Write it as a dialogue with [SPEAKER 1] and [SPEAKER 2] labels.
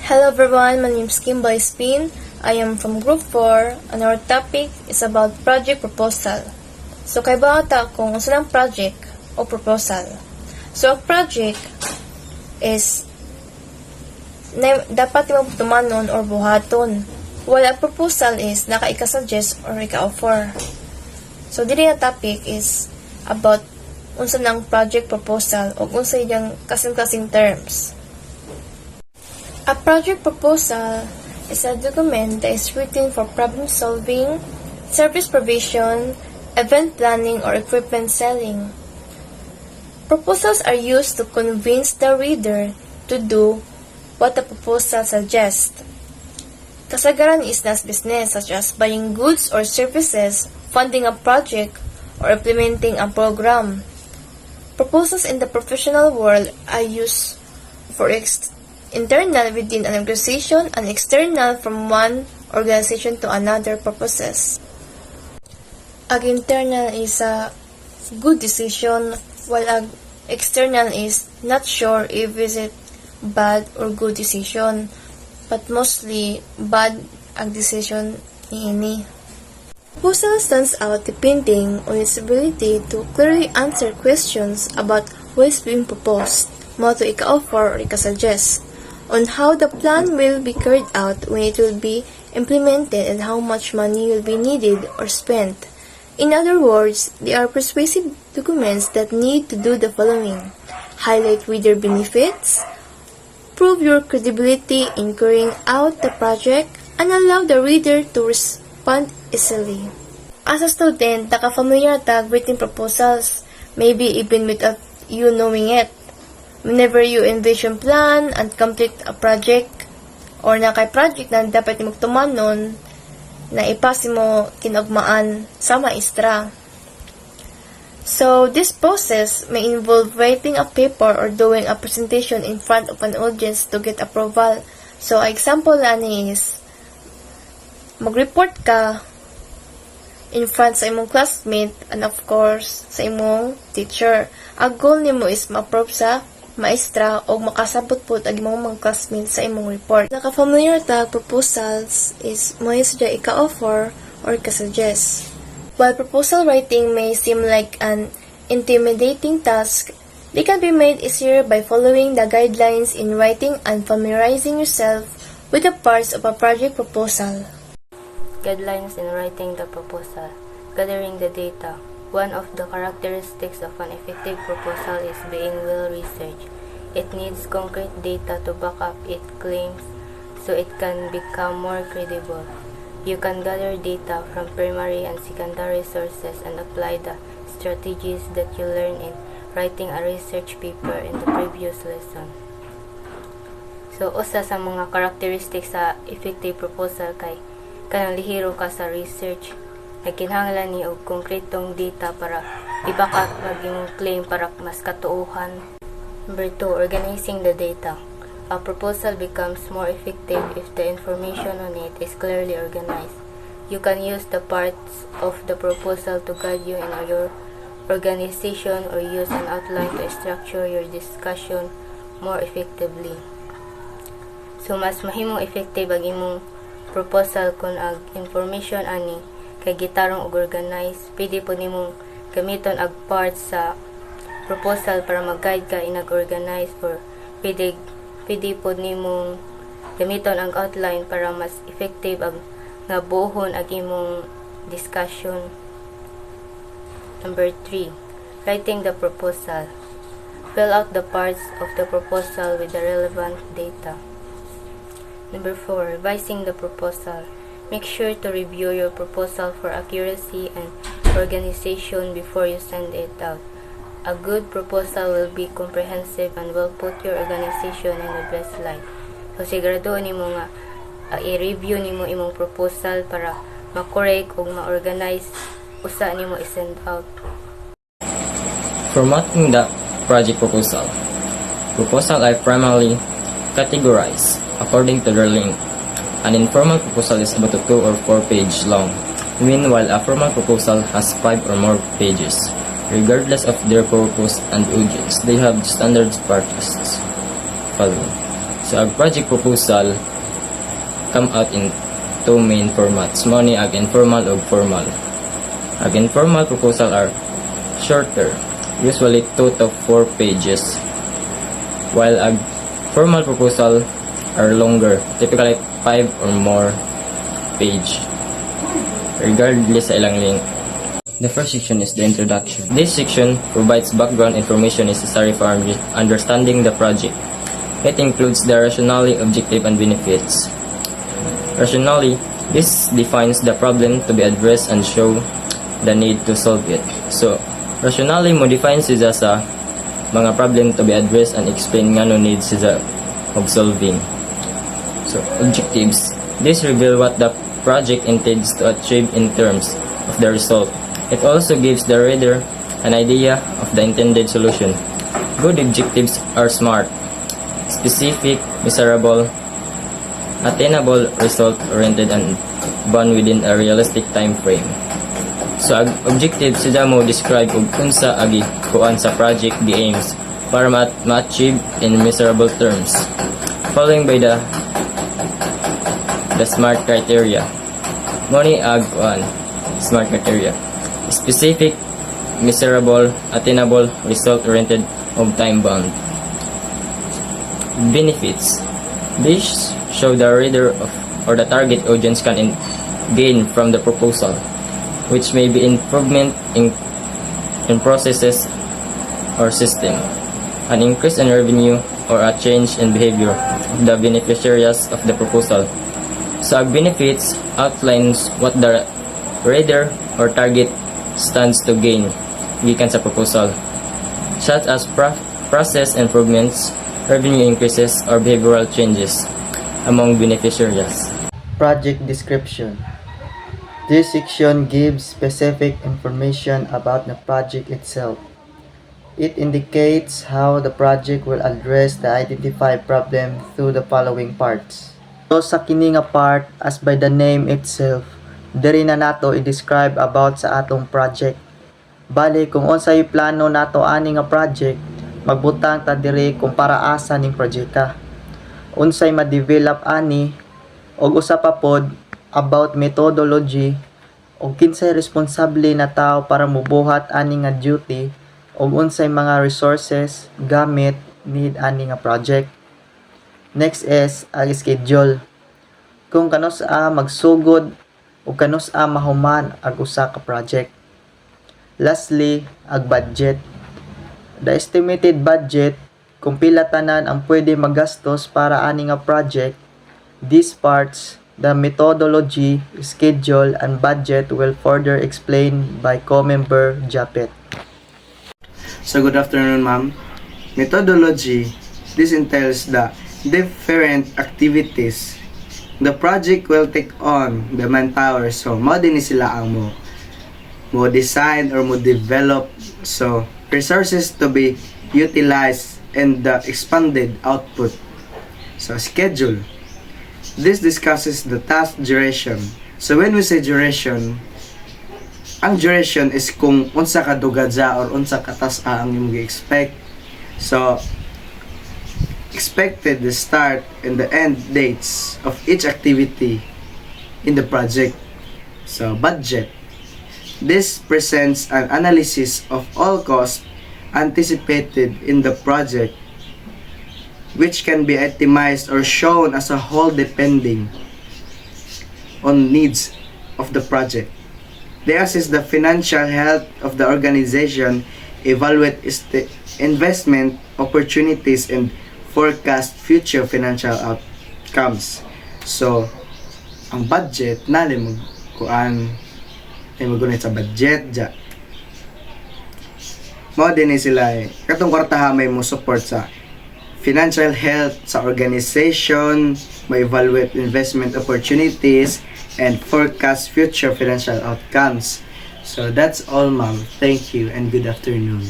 [SPEAKER 1] Hello everyone, my name is Kimboy Spin. I am from Group 4 and our topic is about project proposal. So kay bata kung unsa ng project o proposal. So a project is dapat mo tumanon or buhaton. While a proposal is naka ika-suggest or ika-offer. So dili na topic is about unsa ng project proposal o unsa yung kasing-kasing terms. A project proposal is a document that is written for problem solving, service provision, event planning, or equipment selling. Proposals are used to convince the reader to do what the proposal suggests. Kasagaran is nas business such as buying goods or services, funding a project, or implementing a program. Proposals in the professional world are used for internal within an organization and external from one organization to another purposes. Ag internal is a good decision while ag external is not sure if is it bad or good decision, but mostly bad ag decision niini. Proposal stands out depending on its ability to clearly answer questions about what is being proposed, mo to ika-offer or ika-suggest, on how the plan will be carried out when it will be implemented and how much money will be needed or spent. In other words, they are persuasive documents that need to do the following: highlight reader benefits, prove your credibility in carrying out the project, and allow the reader to respond easily. As a student, naka-familiar tag written proposals, maybe even without you knowing it. Whenever you envision plan and complete a project or na kay project na dapat mo tumanon na ipasi mo kinugmaan sa maestra. So, this process may involve writing a paper or doing a presentation in front of an audience to get approval. So, example ani is mag-report ka in front sa imong classmate and of course sa imong teacher. Ang goal nimo is ma-approve sa maestra o makasabot po ang imong mga classmates sa imong report. Naka-familiar tag proposals is mo sudya ika-offer or ika-suggest. While proposal writing may seem like an intimidating task, they can be made easier by following the guidelines in writing and familiarizing yourself with the parts of a project proposal.
[SPEAKER 2] Guidelines in writing the proposal. Gathering the data. One of the characteristics of an effective proposal is being well researched. It needs concrete data to back up its claims so it can become more credible. You can gather data from primary and secondary sources and apply the strategies that you learned in writing a research paper in the previous lesson. So, usa sa mga characteristics sa effective proposal kay kanang lihiro ka sa research. Nagkinahanglan ni og konkretong data para i-back up maging claim para mas katuohan. Number 2, organizing the data. A proposal becomes more effective if the information on it is clearly organized. You can use the parts of the proposal to guide you in your organization or use an outline to structure your discussion more effectively. So, mas mahimong effective ang imong proposal kung ang information ani kay gitarong og organize. Pwede po nimong gamiton ag parts sa proposal para mag-guide ka in ag-organize, or pwede po nimong gamiton ang outline para mas effective ang nga buhon ag imong discussion. Number 3, writing the proposal. Fill out the parts of the proposal with the relevant data. Number 4, revising the proposal. Make sure to review your proposal for accuracy and organization before you send it out. A good proposal will be comprehensive and will put your organization in the best light. So, siguraduhan nimo nga i-review nimo imong proposal para ma-correct ug ma-organize usa nimo i-send out.
[SPEAKER 3] Formatting the project proposal. Proposal are primarily categorized according to their length. An informal proposal is about 2 or 4 pages long. Meanwhile, a formal proposal has 5 or more pages. Regardless of their purpose and audience, they have standard parts following. So ang project proposal come out in two main formats. Mao ni ag informal ug formal. Ag informal proposal are shorter, usually 2 to 4 pages, while ag formal proposal are longer, typically 5 or more page, regardless sa ilang length. The first section is the introduction. This section provides background information necessary for understanding the project. It includes the rationale, objective, and benefits. Rationale, this defines the problem to be addressed and show the need to solve it. So, rationale mo defines siya sa mga problem to be addressed and explain nga no needs siya of solving. So, objectives, this reveal what the project intends to achieve in terms of the result. It also gives the reader an idea of the intended solution. Good objectives are SMART: specific, measurable, attainable, result-oriented, and bound within a realistic time frame. So, objective sila mo describe ug unsa agi kuan sa project the aims para ma-achieve in measurable terms, following by the SMART criteria. Money ag kuan SMART criteria: specific, measurable, attainable, result-oriented, of time-bound. Benefits. These show the reader or the target audience can gain from the proposal, which may be improvement in processes or system, an increase in revenue, or a change in behavior of the beneficiaries of the proposal. So, benefits outlines what the reader or target stands to gain gikan sa proposal, such as process improvements, revenue increases, or behavioral changes among beneficiaries.
[SPEAKER 4] Project description. This section gives specific information about the project itself. It indicates how the project will address the identified problem through the following parts. So sa kini nga part, as by the name itself, diri na nato i-describe about sa atong project. Bali kung unsay plano nato ani nga project, magbutang ta diri kung para asa ning projeka. Unsay ma-develop ani, og usa pa pod about methodology ug kinsay responsable na tao para mobuhat ani nga duty ug unsay mga resources gamit need ani nga project. Next is ang schedule. Kung kanus-a magsugod ug kanus-a mahuman ang usa ka project. Lastly, ang budget. The estimated budget kung pila tanan ang pwede magastos para ani nga project. These parts, the methodology, schedule, and budget will further explained by co-member Japet.
[SPEAKER 5] So good afternoon, ma'am. Methodology, this entails the different activities the project will take on the manpower. So mo din sila ang mo design or mo develop. So resources to be utilized and the expanded output. So schedule, this discusses the task duration. So when we say duration, ang duration is kung unsa ka dugadza or unsa ka task ang imong gi-expect. So expected the start and the end dates of each activity in the project. So budget, this presents an analysis of all costs anticipated in the project, which can be itemized or shown as a whole depending on needs of the project. They assess the financial health of the organization, evaluate investment opportunities, and forecast future financial outcomes. So, ang budget, nali mo kuan ay magunit sa budget dya. Mao din sila katong kwartaha may mo support sa financial health sa organization, may evaluate investment opportunities, and forecast future financial outcomes. So that's all, ma'am. Thank you and good afternoon.